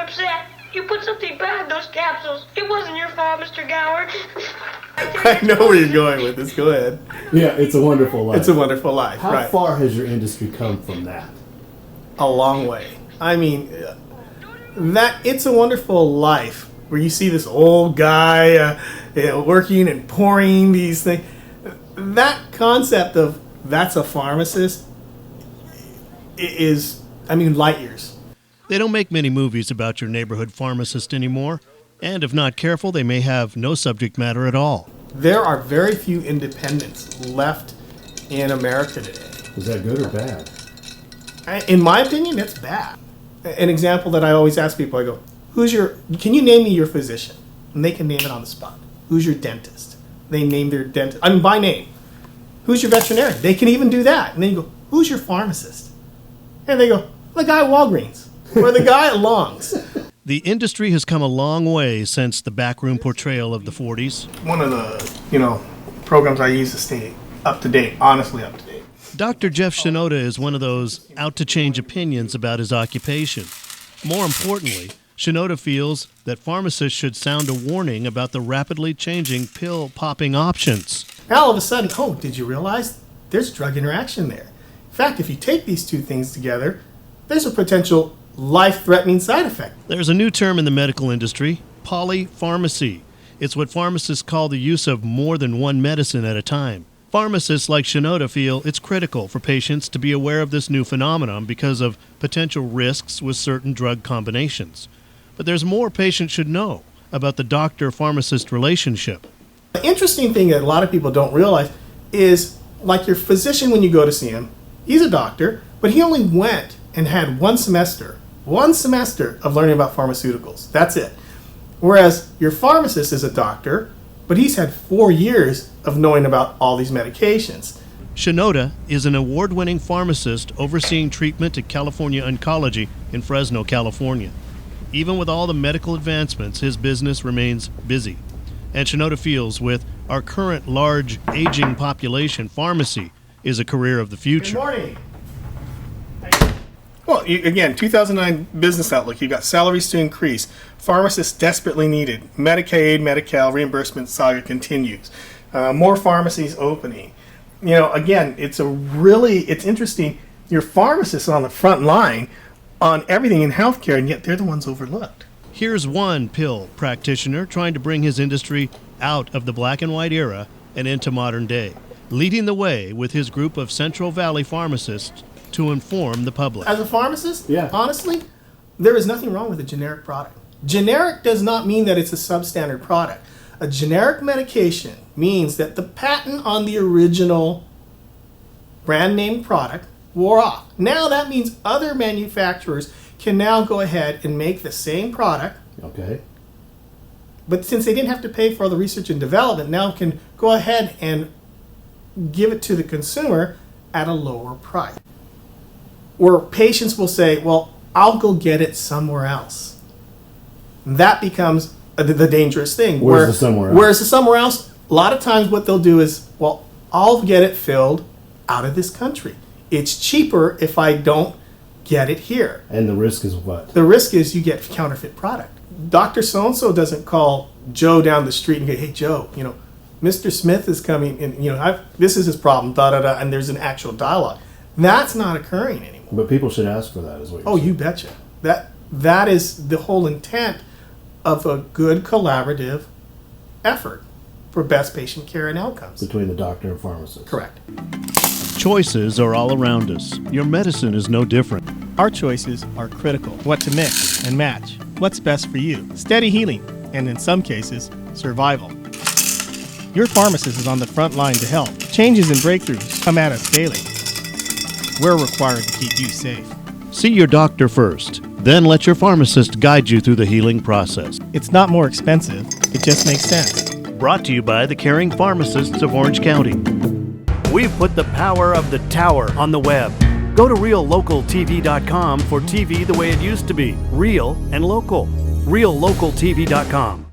upset. You put something bad in those capsules. It wasn't your fault, Mr. Gower. I know where you're going with this. Go ahead. Yeah, It's a Wonderful Life. It's a Wonderful Life, How right. far has your industry come from that? A long way. I mean, that It's a Wonderful Life, where you see this old guy working and pouring these things, that concept of that's a pharmacist is, I mean, light years. They don't make many movies about your neighborhood pharmacist anymore, and if not careful, they may have no subject matter at all. There are very few independents left in America today. Is that good or bad? In my opinion, it's bad. An example that I always ask people, I go, can you name me your physician? And they can name it on the spot. Who's your dentist? They name their dentist, I mean, by name. Who's your veterinarian? They can even do that. And then you go, who's your pharmacist? And they go, the guy at Walgreens, or the guy at Long's. The industry has come a long way since the backroom portrayal of the 40s. One of the, programs I use to stay up to date, honestly up to date. Dr. Jeff Shinoda is one of those out to change opinions about his occupation. More importantly, Shinoda feels that pharmacists should sound a warning about the rapidly changing pill-popping options. Now all of a sudden, did you realize there's drug interaction there? In fact, if you take these two things together, there's a potential life-threatening side effect. There's a new term in the medical industry, polypharmacy. It's what pharmacists call the use of more than one medicine at a time. Pharmacists like Shinoda feel it's critical for patients to be aware of this new phenomenon because of potential risks with certain drug combinations. But there's more patients should know about the doctor-pharmacist relationship. The interesting thing that a lot of people don't realize is, like your physician when you go to see him, he's a doctor, but he only went and had one semester of learning about pharmaceuticals. That's it. Whereas your pharmacist is a doctor, but he's had 4 years of knowing about all these medications. Shinoda is an award-winning pharmacist overseeing treatment at California Oncology in Fresno, California. Even with all the medical advancements, his business remains busy. And Shinoda feels with our current large aging population, pharmacy is a career of the future. Good morning. Well, again, 2009 business outlook, you've got salaries to increase, pharmacists desperately needed, Medicaid, Medi-Cal, reimbursement saga continues, more pharmacies opening. Again, it's interesting, your pharmacists are on the front line on everything in healthcare, and yet they're the ones overlooked. Here's one pill practitioner trying to bring his industry out of the black and white era and into modern day, leading the way with his group of Central Valley pharmacists to inform the public. As a pharmacist, honestly, there is nothing wrong with a generic product. Generic does not mean that it's a substandard product. A generic medication means that the patent on the original brand name product wore off. Now that means other manufacturers can now go ahead and make the same product. Okay. But since they didn't have to pay for all the research and development, now can go ahead and give it to the consumer at a lower price. Where patients will say, well, I'll go get it somewhere else. That becomes the dangerous thing. Where's the somewhere else? Where's the somewhere else? A lot of times what they'll do is, well, I'll get it filled out of this country. It's cheaper if I don't get it here. And the risk is what? The risk is you get counterfeit product. Dr. So-and-so doesn't call Joe down the street and go, hey, Joe, Mr. Smith is coming and, this is his problem, da-da-da, and there's an actual dialogue. That's not occurring anymore. But people should ask for that as well. Oh, you betcha. That is the whole intent of a good collaborative effort for best patient care and outcomes. Between the doctor and pharmacist. Correct. Choices are all around us. Your medicine is no different. Our choices are critical. What to mix and match. What's best for you. Steady healing, and in some cases, survival. Your pharmacist is on the front line to help. Changes and breakthroughs come at us daily. We're required to keep you safe. See your doctor first, then let your pharmacist guide you through the healing process. It's not more expensive, it just makes sense. Brought to you by the Caring Pharmacists of Orange County. We've put the power of the tower on the web. Go to RealLocalTV.com for TV the way it used to be, real and local. RealLocalTV.com.